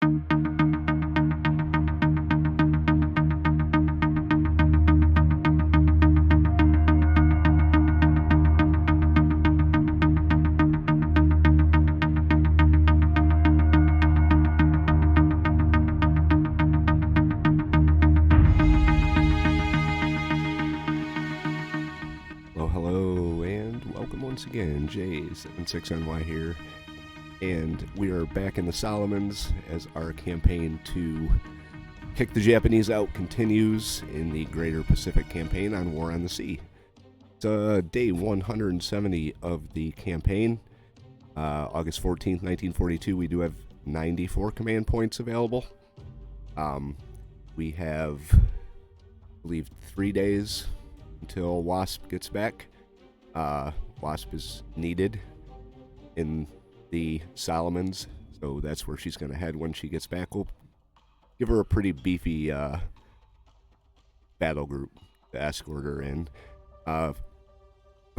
Hello, and welcome once again. J76NY here, and we are back in the Solomons as our campaign to kick the Japanese out continues in the Greater Pacific Campaign on War on the Sea. It's day 170 of the campaign, August 14th, 1942. We do have 94 command points available. We have, I believe, 3 days until Wasp gets back. Wasp is needed in the Solomons, so that's where she's going to head when she gets back. We'll give her a pretty beefy battle group to escort her in. But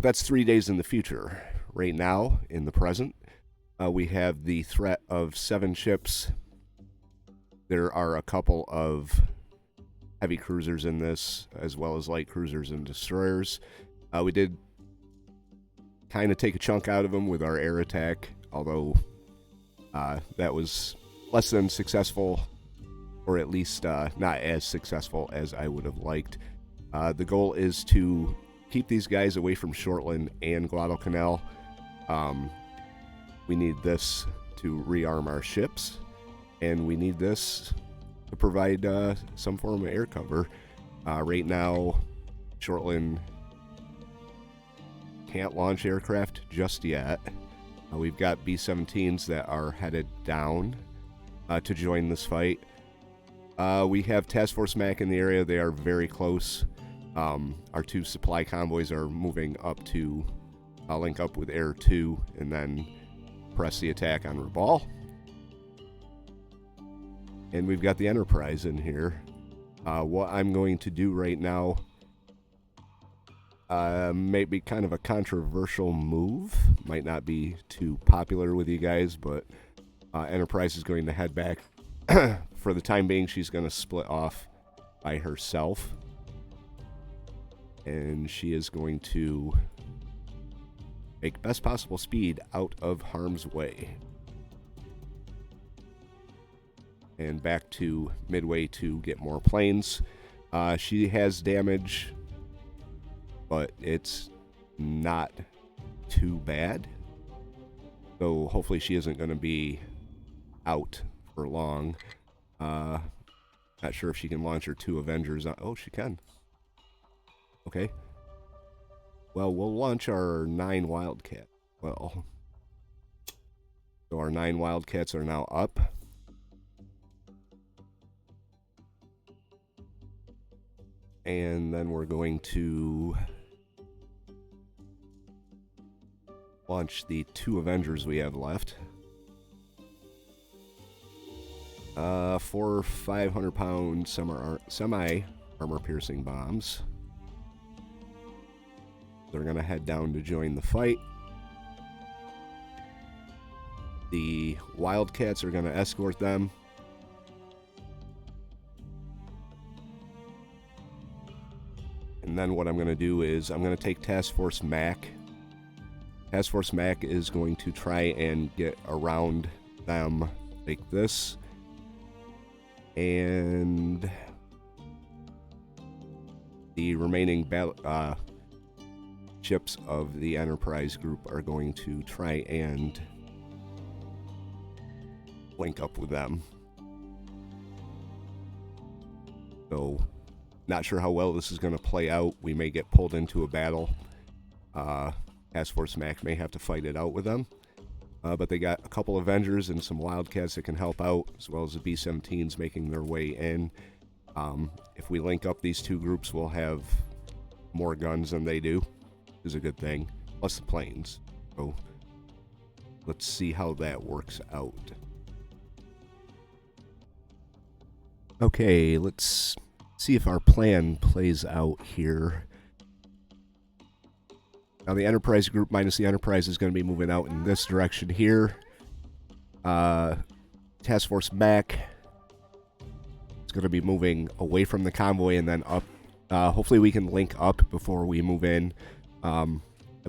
that's 3 days in the future. Right now, in the present, we have the threat of 7 ships. There are a couple of heavy cruisers in this, as well as light cruisers and destroyers. We did kind of take a chunk out of them with our air attack, although that was less than successful, or at least not as successful as I would have liked. The goal is to keep these guys away from Shortland and Guadalcanal. We need this to rearm our ships, and we need this to provide some form of air cover. Right now, Shortland can't launch aircraft just yet. We've got B-17s that are headed down to join this fight. We have Task Force Mack in the area. They are very close. Our 2 supply convoys are moving up to link up with Air 2 and then press the attack on Rabaul. And we've got the Enterprise in here. What I'm going to do right now may be kind of a controversial move. Might not be too popular with you guys, but Enterprise is going to head back. For the time being, she's going to split off by herself. And she is going to make best possible speed out of harm's way. And back to Midway to get more planes. She has damage, but it's not too bad. So hopefully she isn't going to be out for long. Not sure if she can launch her 2 Avengers. Oh, she can. Okay. Well, we'll launch our 9 Wildcat. Well, so our 9 Wildcats are now up. And then we're going to launch the 2 Avengers we have left. 4 500-pound semi-armor piercing bombs. They're going to head down to join the fight. The Wildcats are going to escort them. And then what I'm going to do is I'm going to take Task Force Mack. Task Force Mack is going to try and get around them like this. And the remaining ships of the Enterprise group are going to try and link up with them. So, not sure how well this is going to play out. We may get pulled into a battle. Task Force Mack may have to fight it out with them. But they got a couple Avengers and some Wildcats that can help out, as well as the B-17s making their way in. If we link up these 2 groups, we'll have more guns than they do, which is a good thing, plus the planes. So let's see how that works out. Okay, let's see if our plan plays out here. Now the Enterprise group minus the Enterprise is going to be moving out in this direction here. Task Force Mack is going to be moving away from the convoy and then up. Hopefully we can link up before we move in. I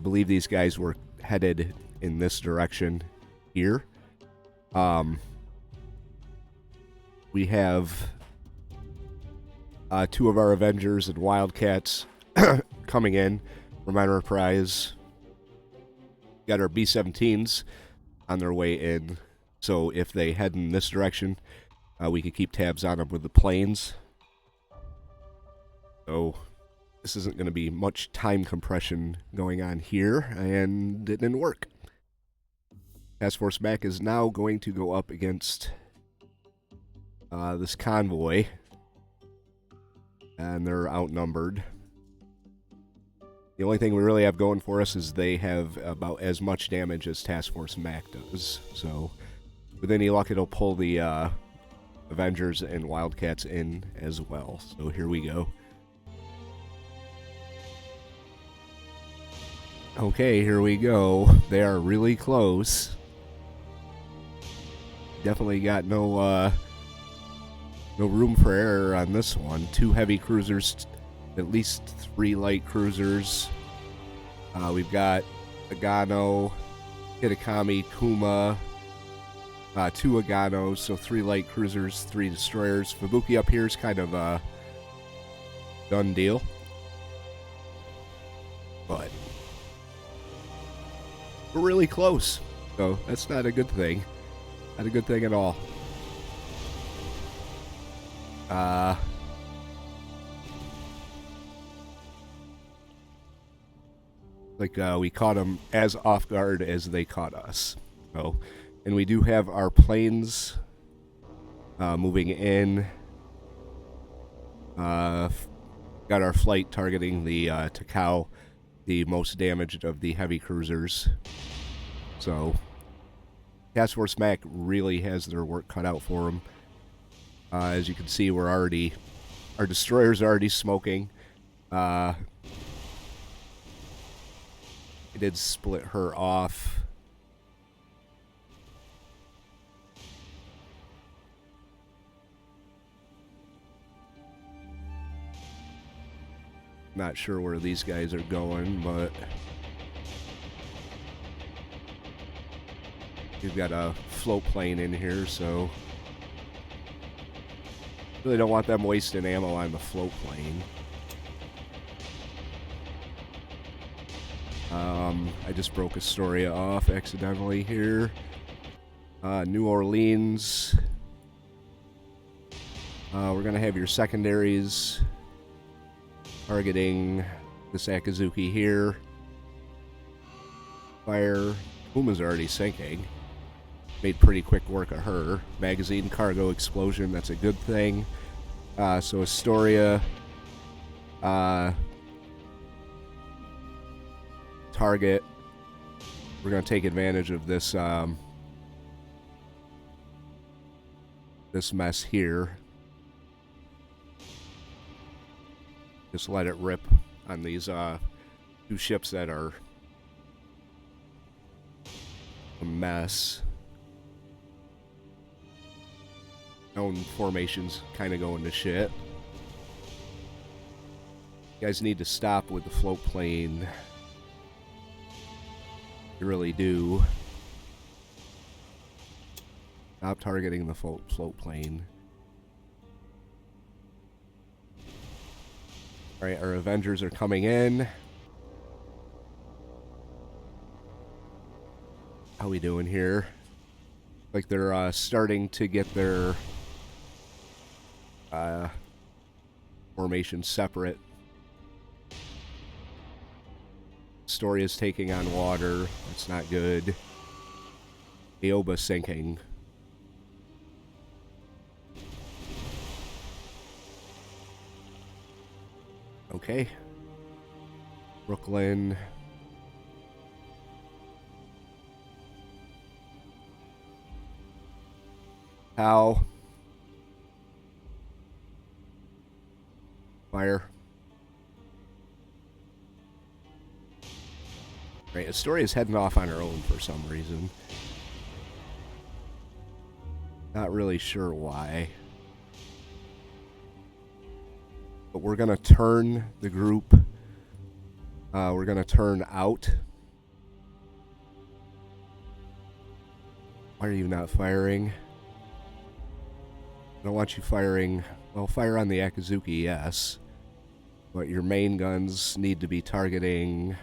believe these guys were headed in this direction here. We have 2 of our Avengers and Wildcats coming in from Enterprise. Got our B-17s on their way in, so if they head in this direction, we could keep tabs on them with the planes. So this isn't going to be much time compression going on here, and it didn't work. Task Force Mack is now going to go up against this convoy, and they're outnumbered. The only thing we really have going for us is they have about as much damage as Task Force Mack does. So, with any luck, it'll pull the Avengers and Wildcats in as well. So here we go. Okay, here we go. They are really close. Definitely got no room for error on this one. 2 heavy cruisers, at least 3 light cruisers. We've got Agano, Hitakami, Kuma, 2 Aganos, so 3 light cruisers, 3 destroyers. Fubuki up here is kind of a done deal. But we're really close, so that's not a good thing. Not a good thing at all. We caught them as off guard as they caught us. So, and we do have our planes moving in. Got our flight targeting the Takao, the most damaged of the heavy cruisers. So, Task Force Mack really has their work cut out for them. As you can see, our destroyer's already smoking. I did split her off. Not sure where these guys are going, but we've got a float plane in here, so really don't want them wasting ammo on the float plane. I just broke Astoria off accidentally here. New Orleans. We're going to have your secondaries targeting the Sakazuki here. Fire. Puma's already sinking. Made pretty quick work of her. Magazine cargo explosion, that's a good thing. So Astoria, target. We're going to take advantage of this this mess here. Just let it rip on these 2 ships that are a mess. Own formations kind of going to shit. You guys need to stop with the float plane. You really do. Stop targeting the float plane. Alright, our Avengers are coming in. How we doing here? Like they're starting to get their formation separate. Story is taking on water. That's not good. Aoba sinking. Okay. Brooklyn. How? Fire. Right, Astoria's heading off on her own for some reason. Not really sure why. But we're going to turn the group. We're going to turn out. Why are you not firing? I don't want you firing. Well, fire on the Akazuki, yes. But your main guns need to be targeting.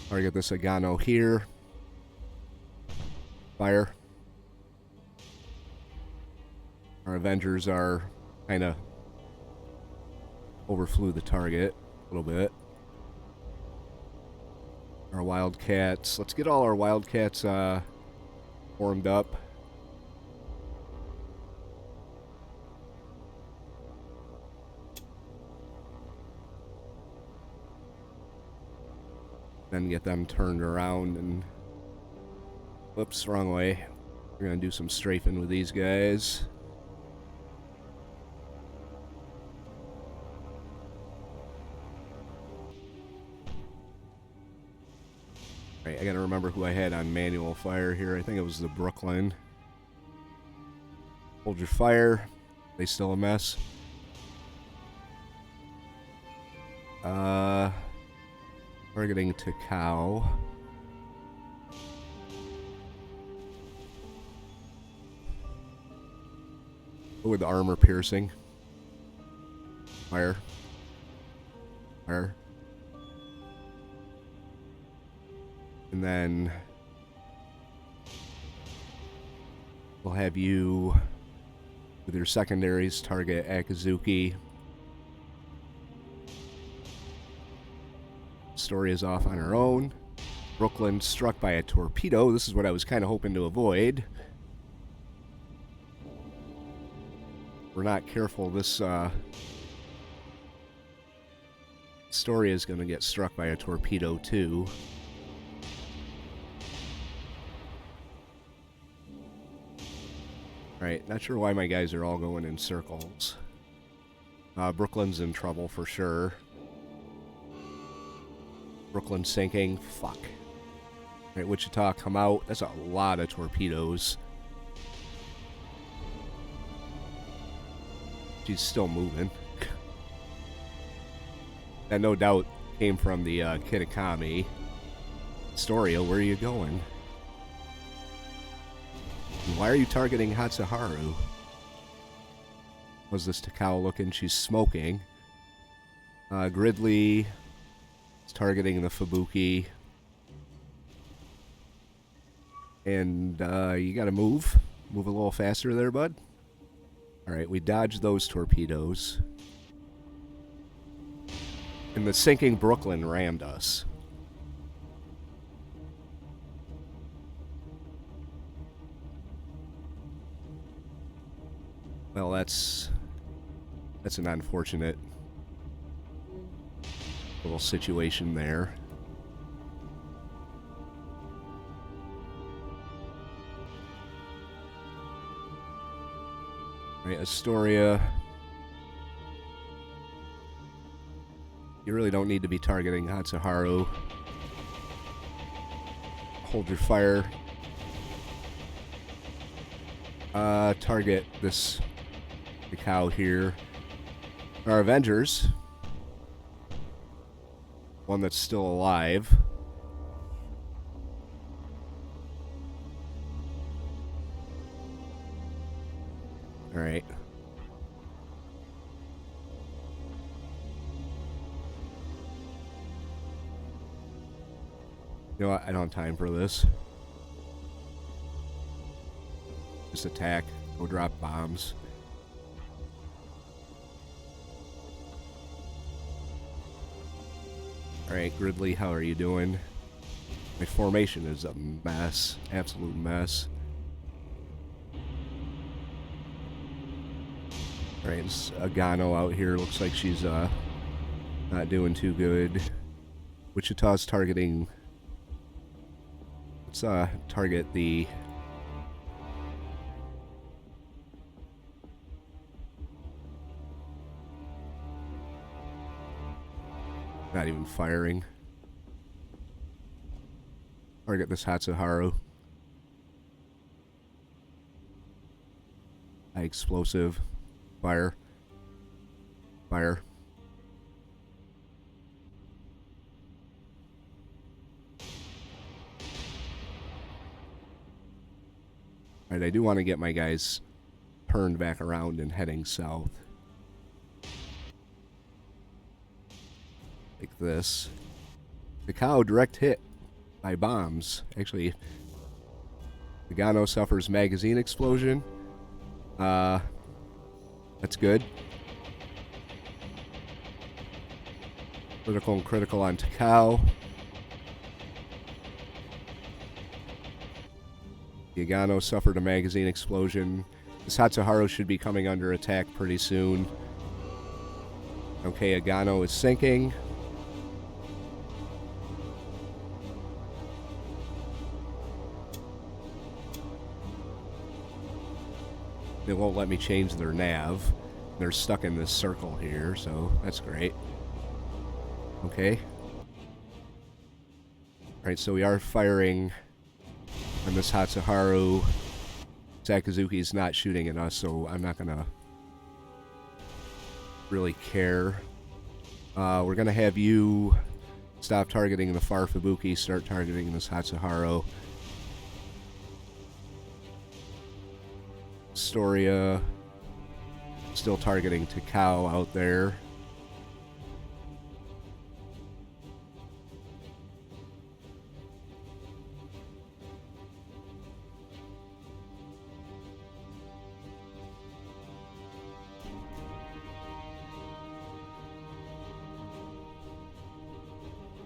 Target this Agano here. Fire. Our Avengers are kind of overflew the target a little bit. Our Wildcats. Let's get all our Wildcats formed up. Then get them turned around and... Whoops, wrong way. We're going to do some strafing with these guys. Alright, I got to remember who I had on manual fire here. I think it was the Brooklyn. Hold your fire. They still a mess. Targeting Takao. With the armor piercing. Fire. Fire. And then we'll have you with your secondaries target Akazuki. Story is off on her own. Brooklyn struck by a torpedo. This is what I was kind of hoping to avoid. We're not careful. This story is going to get struck by a torpedo too. Right, not sure why my guys are all going in circles. Brooklyn's in trouble for sure. Brooklyn sinking. Fuck. Right, Wichita, come out. That's a lot of torpedoes. She's still moving. That no doubt came from the Kitakami. Storia, where are you going? Why are you targeting Hatsuharu? What's this Takao looking? She's smoking. Gridley is targeting the Fubuki. And you gotta move. Move a little faster there, bud. Alright, we dodged those torpedoes. And the sinking Brooklyn rammed us. Well, that's an unfortunate little situation there. Right, Astoria. You really don't need to be targeting Hatsuharu. Hold your fire. Target this cow here. Our Avengers. One that's still alive. Alright. You know what? I don't have time for this. Just attack. Go drop bombs. Alright, Gridley, how are you doing? My formation is a mess. Absolute mess. Alright, it's Agano out here. Looks like she's not doing too good. Wichita's targeting... Let's target the... Not even firing. Target this Hatsuharu. high explosive. Fire. Fire. Alright, I do want to get my guys turned back around and heading south. Like this. The cow direct hit by bombs. Actually, the Gano suffers magazine explosion. That's good. Critical and critical on Takao. Yagano suffered a magazine explosion. This Hatsuharu should be coming under attack pretty soon. Okay, Yagano is sinking. They won't let me change their nav. They're stuck in this circle here, so that's great. Okay. Alright, so we are firing on this Hatsuharu. Sakazuki's not shooting at us, so I'm not gonna really care. We're gonna have you stop targeting the Far Fubuki, start targeting this Hatsuharu. Astoria still targeting Takao out there.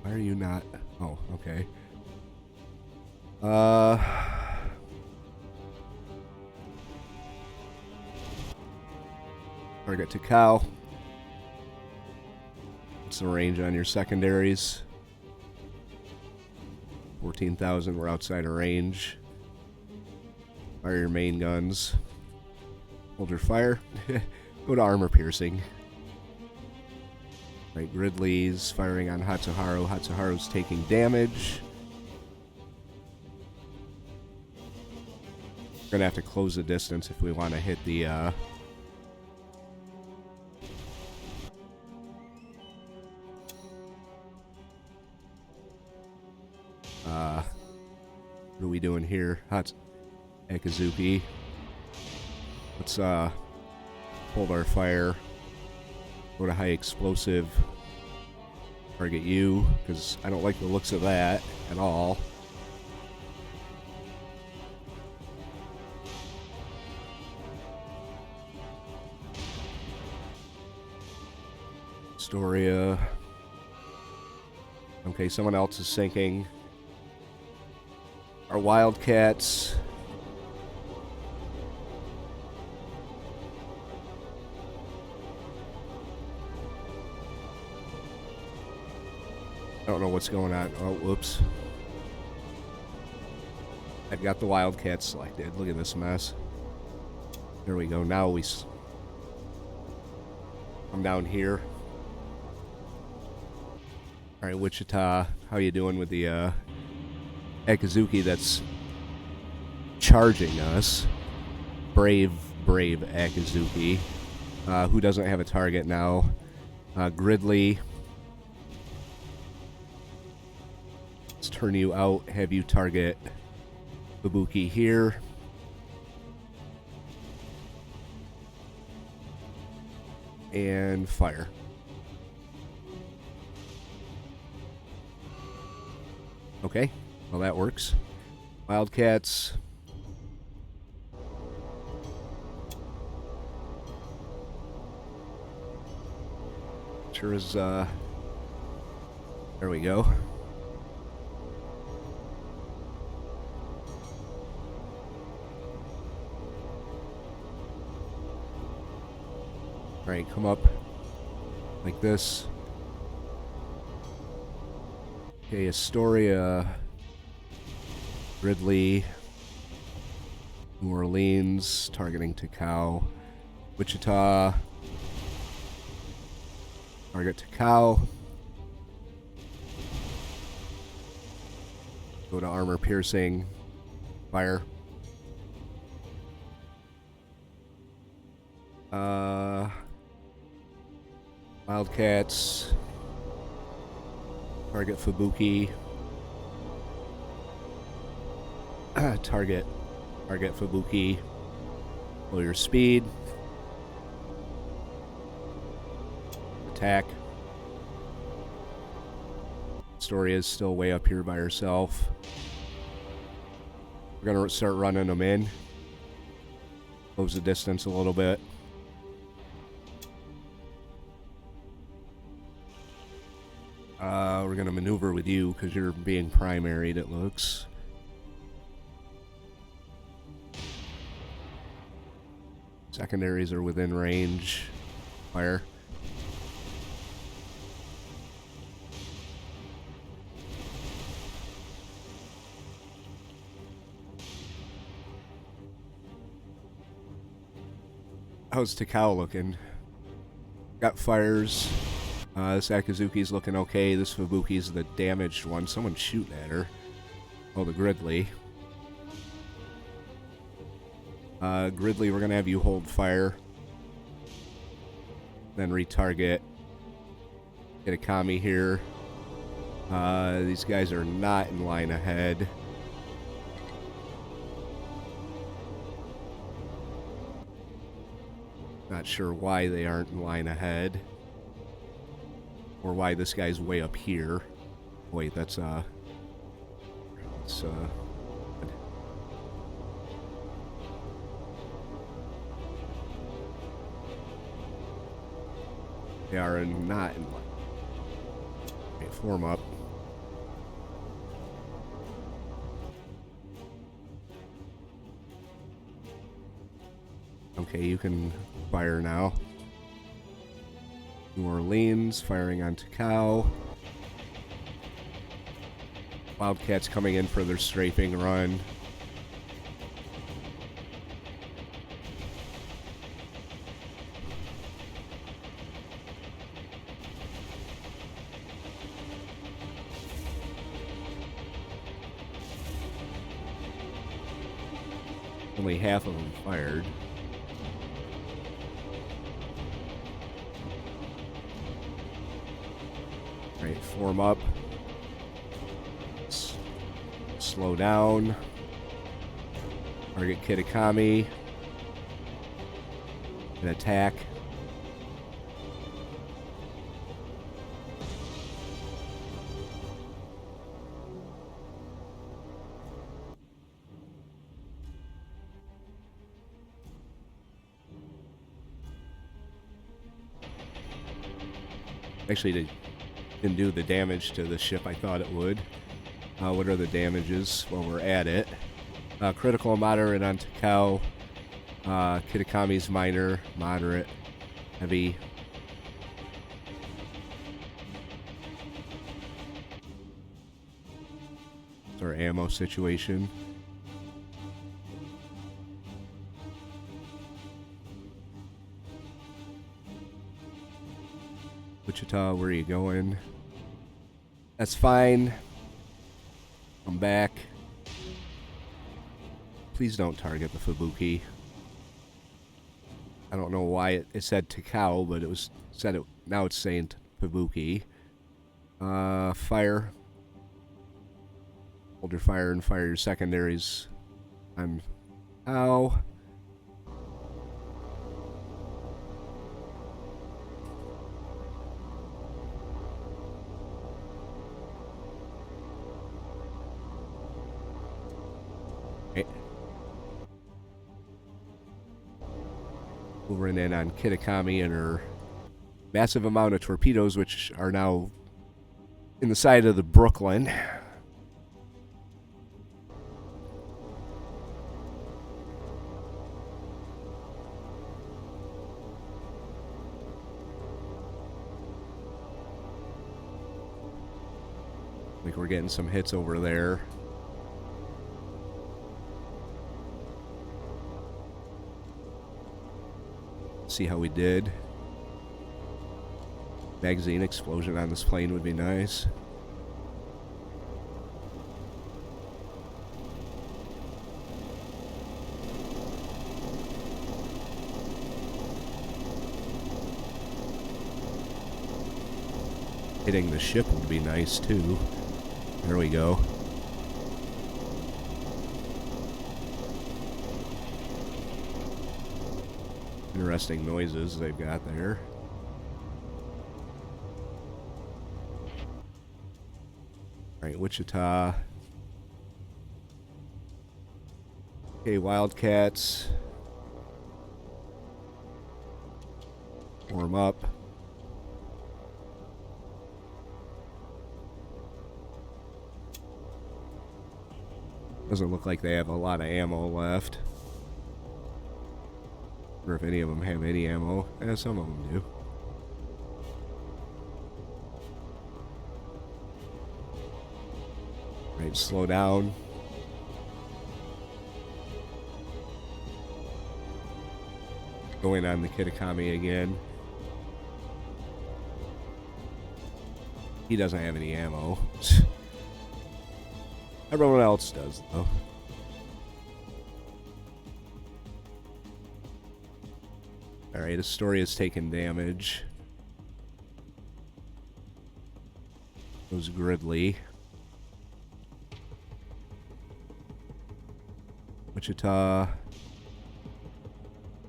Why are you not? Oh, okay. Target Takao. What's the range on your secondaries? 14,000. We're outside of range. Fire your main guns. Hold your fire. Go to armor piercing. Right, Gridley's firing on Hatsuharu. Hatsuharu's taking damage. We're gonna have to close the distance if we want to hit the what are we doing here? Akazuki. Let's hold our fire. Go to high explosive. Target you, because I don't like the looks of that at all. Astoria. Okay, someone else is sinking. Our Wildcats. I don't know what's going on. Oh, whoops. I've got the Wildcats selected. Look at this mess. There we go. Now I'm down here. Alright, Wichita. How you doing with the Akazuki that's charging us? Brave Akazuki. Who doesn't have a target now? Gridley. Let's turn you out, have you target Fubuki here. And fire. Okay, well that works. Wildcats. Sure is, there we go. Alright, come up like this. Okay, Astoria, Ridley, New Orleans, targeting Takao, Wichita, target Takao, go to armor piercing, fire. Wildcats. Target Fubuki. Target Fubuki. Lower your speed. Attack. Story is still way up here by herself. We're gonna start running them in. Close the distance a little bit. We're gonna maneuver with you because you're being primaried, it looks. Secondaries are within range. Fire. How's Takao looking? Got fires. This Akizuki's looking okay. This Fubuki's the damaged one. Someone's shooting at her. Oh, the Gridley. Gridley, we're gonna have you hold fire. Then retarget. Get a Kami here. These guys are not in line ahead. Not sure why they aren't in line ahead. Or why this guy's way up here. Wait, that's, they are not in line. Okay, form up. Okay, you can fire now. New Orleans, firing on Takao. Wildcats coming in for their strafing run. Only half of them fired. Right, form up. Slow down. Target Kitakami. And attack. Actually, didn't do the damage to the ship I thought it would. What are the damages while we're at it? Critical, moderate on Takao. Kitakami's minor, moderate, heavy. It's our ammo situation. Wichita, where are you going? That's fine. I'm back. Please don't target the Fubuki. I don't know why it said Takao, but it said it. Now it's saying Fubuki. Fire. Hold your fire and fire your secondaries. I'm Ow. Moving in on Kitakami and her massive amount of torpedoes, which are now in the side of the Brooklyn. Like we're getting some hits over there. See how we did. Magazine explosion on this plane would be nice. Hitting the ship would be nice too. There we go. Interesting noises they've got there. Alright, Wichita. Okay, Wildcats. Warm up. Doesn't look like they have a lot of ammo left. Or if any of them have any ammo. Some of them do. Right, slow down. Going on the Kitakami again. He doesn't have any ammo. Everyone else does, though. Alright, his story has taken damage. Goes Gridley. Wichita.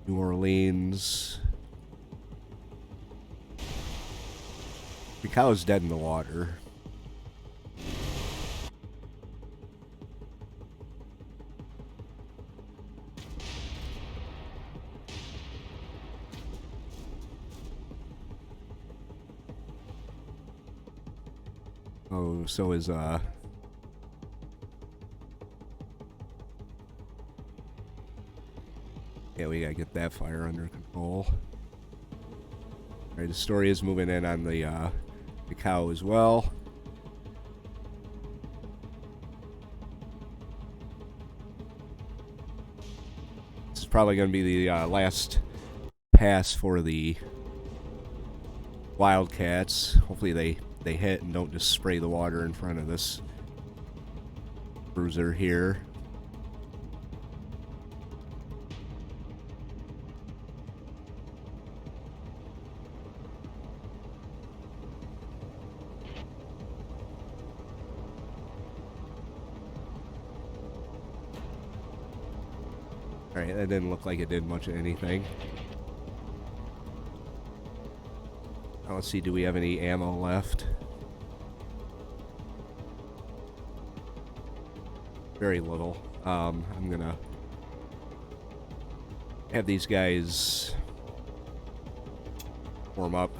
New Orleans. The cow's dead in the water. Oh, so is, yeah, we gotta get that fire under control. Alright, the story is moving in on the cow as well. This is probably gonna be the last pass for the Wildcats. Hopefully they hit and don't just spray the water in front of this cruiser here. Alright, that didn't look like it did much of anything. Now let's see, do we have any ammo left? Very little. I'm gonna have these guys warm up,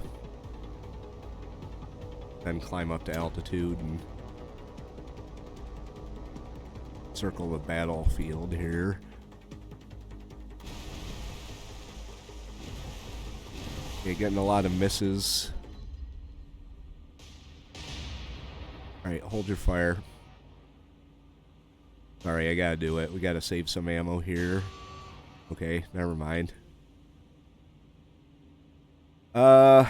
then climb up to altitude and circle the battlefield here. Okay, getting a lot of misses. Alright, hold your fire. Sorry, I gotta do it. We gotta save some ammo here. Okay, never mind. Well.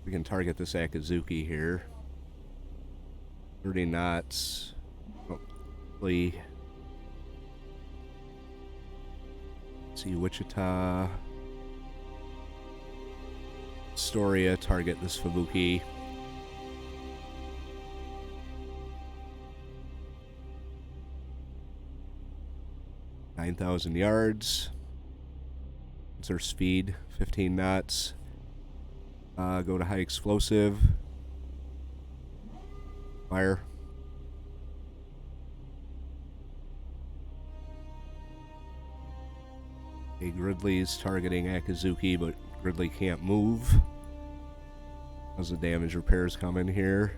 We can target this Akazuki here. 30 knots. Hopefully. See Wichita. Astoria, target this Fubuki. $9,000 yards. What's our speed? 15 knots. Go to high explosive. Fire. Okay, Gridley's targeting Akazuki, but Gridley can't move. How's the damage repairs come in here?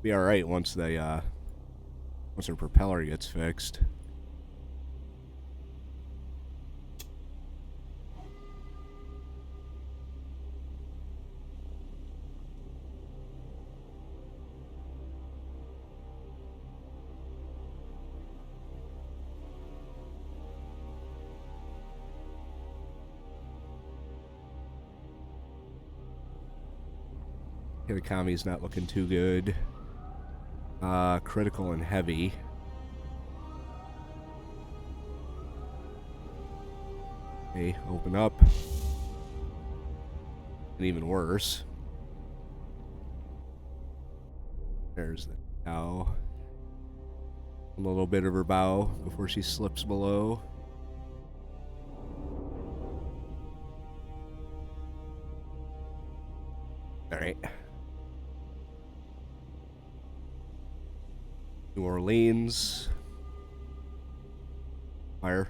Be alright once they once their propeller gets fixed. Kitakami's not looking too good. Critical and heavy. Okay, open up. And even worse. There's the bow. A little bit of her bow before she slips below. Alright. New Orleans. Fire.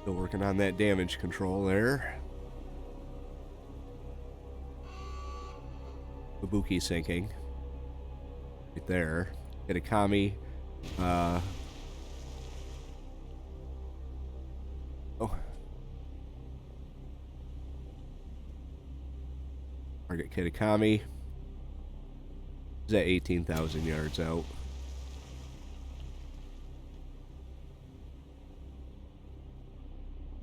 Still working on that damage control there. Ibuki sinking. Right there. Kitakami. Oh. Target Kitakami. Is at 18,000 yards out.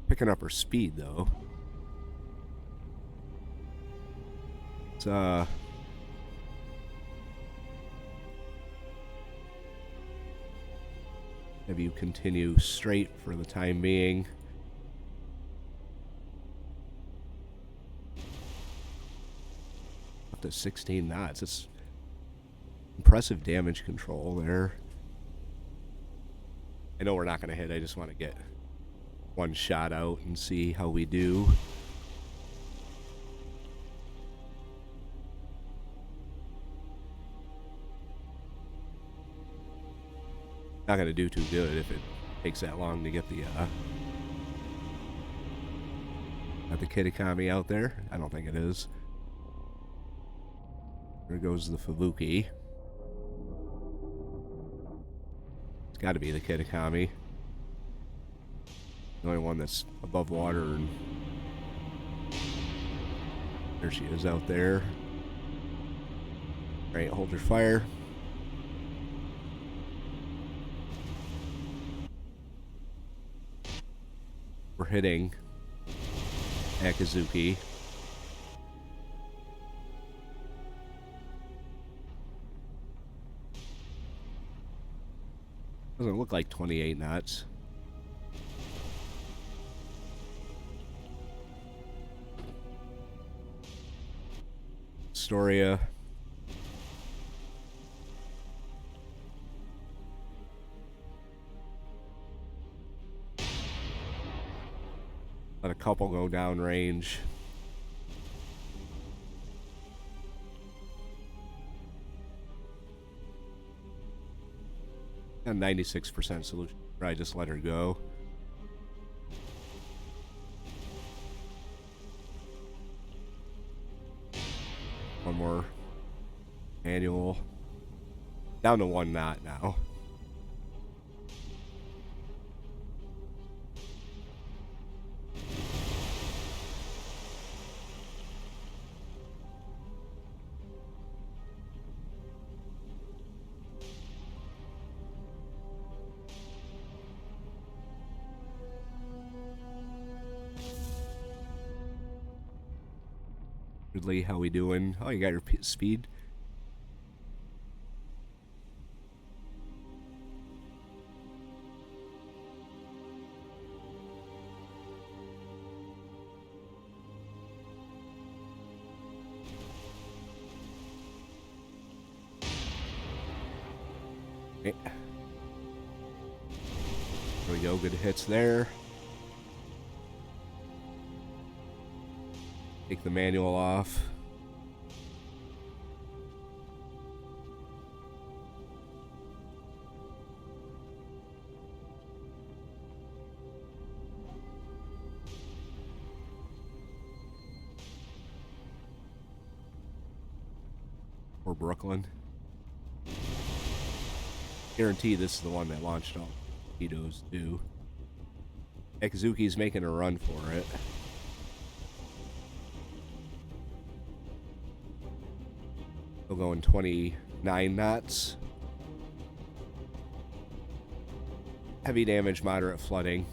Picking up her speed though. It's have you continue straight for the time being. Up to 16 knots. It's impressive damage control there. I know we're not going to hit. I just want to get one shot out and see how we do. Not going to do too good if it takes that long to get the Kitakami out there. I don't think it is. There goes the Fubuki. It's got to be the Kitakami. The only one that's above water. And there she is out there. All right, hold your fire. We're hitting Akizuki. Doesn't look like 28 knots. Astoria. Let a couple go down range. And 96% solution. Probably just let her go. One more manual. Down to 1 knot now. Lee, how we doing? Oh, you got your speed. Okay. There we go, good hits there. Take the manual off. Or Brooklyn. Guarantee this is the one that launched all torpedoes too. Akizuki's making a run for it. Still going 29 knots. Heavy damage, moderate flooding.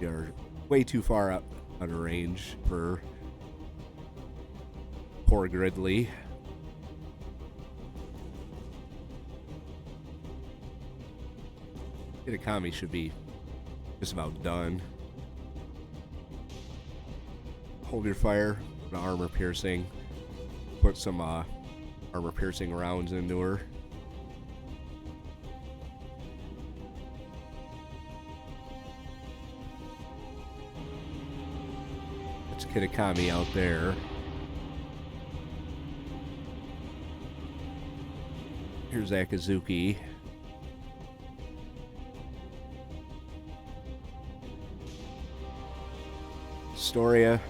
We are way too far out of range for poor Gridley. Itakami should be just about done. Hold your fire. Put armor piercing. Put some armor piercing rounds into her. That's Kitakami out there. Here's Akazuki. Astoria.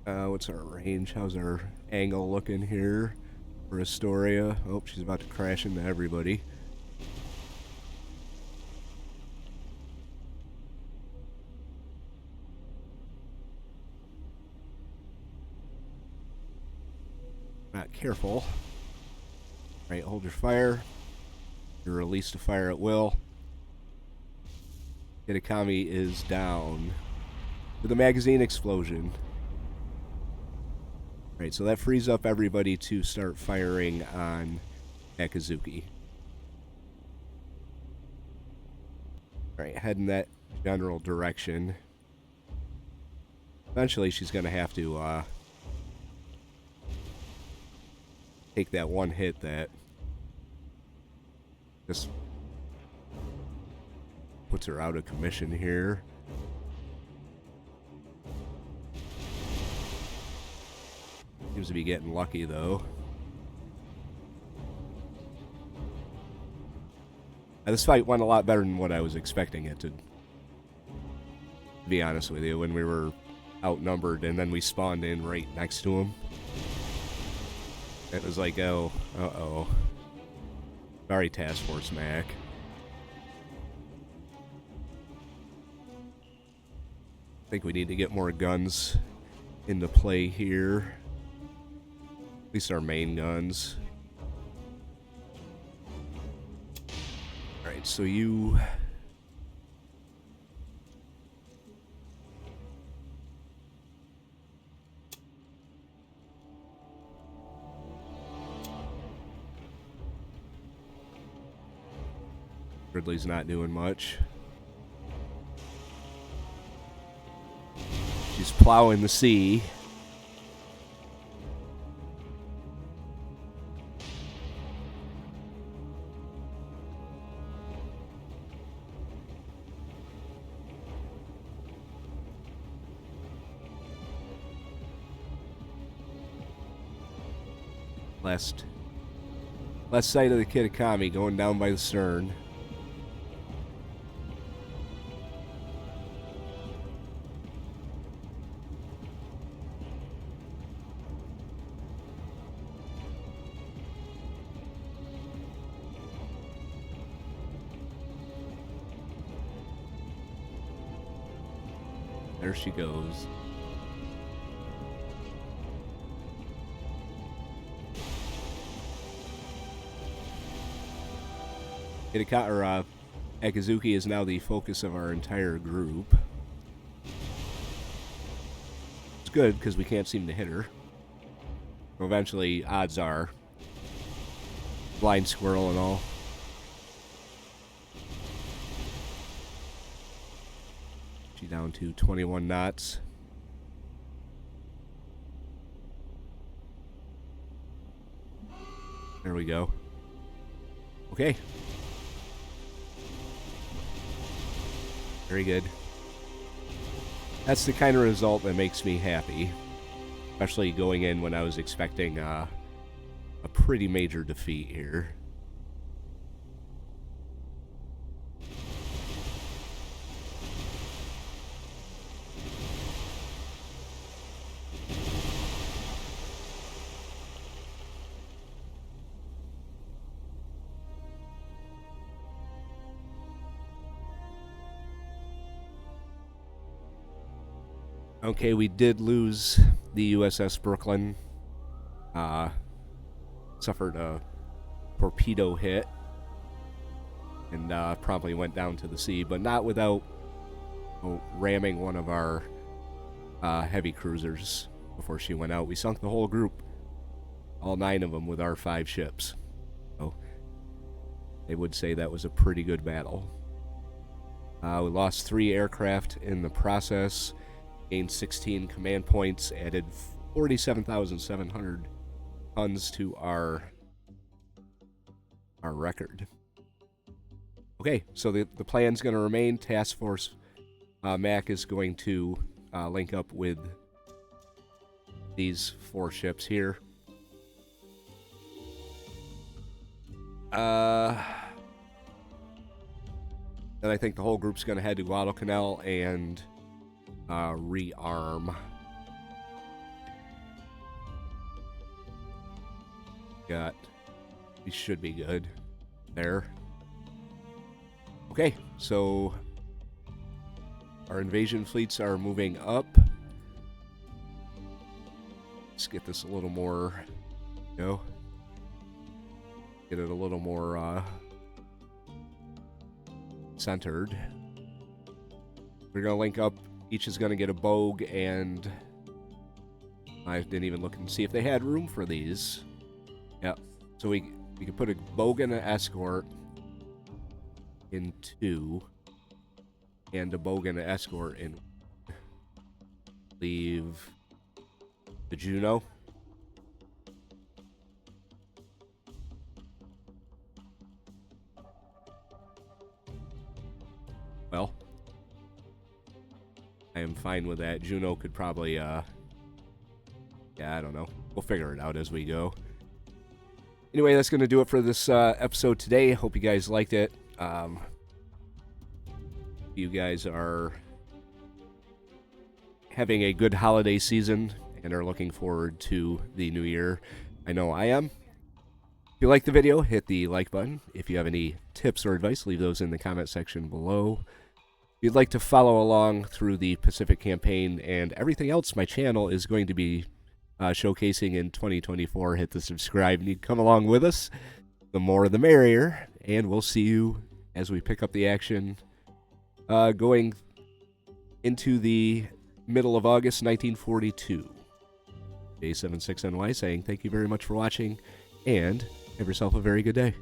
What's our range? How's our angle looking here for Astoria? Oh, she's about to crash into everybody. Not careful. Right, hold your fire. You're released to fire at will. Itakami is down with a magazine explosion. Right, so that frees up everybody to start firing on Akazuki. Alright, head in that general direction. Eventually she's going to have to take that one hit that just puts her out of commission here. Seems to be getting lucky, though. This fight went a lot better than what I was expecting it to be honest with you, when we were outnumbered and then we spawned in right next to him. It was like, oh, uh-oh. Sorry, Task Force Mack. I think we need to get more guns into play here. At least our main guns. Alright, so you... Ridley's not doing much. She's plowing the sea. Left side of the Kitakami going down by the stern. There she goes. Akazuki is now the focus of our entire group. It's good, because we can't seem to hit her. Eventually, odds are, blind squirrel and all. She's down to 21 knots. There we go. Okay. Very good. That's the kind of result that makes me happy. Especially going in when I was expecting a pretty major defeat here. Okay, we did lose the USS Brooklyn. Suffered a torpedo hit and promptly went down to the sea, but not without ramming one of our heavy cruisers before she went out. We sunk the whole group, all 9 of them, with our 5 ships. So they would say that was a pretty good battle. We lost 3 aircraft in the process, gained 16 command points, added 47,700 tons to our record. Okay, so the plan's going to remain. Task Force Mack is going to link up with these 4 ships here. And I think the whole group's going to head to Guadalcanal and rearm. We should be good there. Okay, so our invasion fleets are moving up. Let's get this a little more, get it a little more centered. We're going to link up. Each is going to get a bogue, and I didn't even look and see if they had room for these. Yeah, so we could put a bogue and an escort in 2, and a bogue and an escort in. Leave the Juno. Well, I am fine with that. Juno could probably, yeah, I don't know. We'll figure it out as we go. Anyway, that's going to do it for this episode today. Hope you guys liked it. You guys are having a good holiday season and are looking forward to the new year. I know I am. If you like the video, hit the like button. If you have any tips or advice, leave those in the comment section below. If you'd like to follow along through the Pacific campaign and everything else my channel is going to be showcasing in 2024, hit the subscribe and you come along with us. The more the merrier, and we'll see you as we pick up the action going into the middle of August 1942. J76NY saying thank you very much for watching, and have yourself a very good day.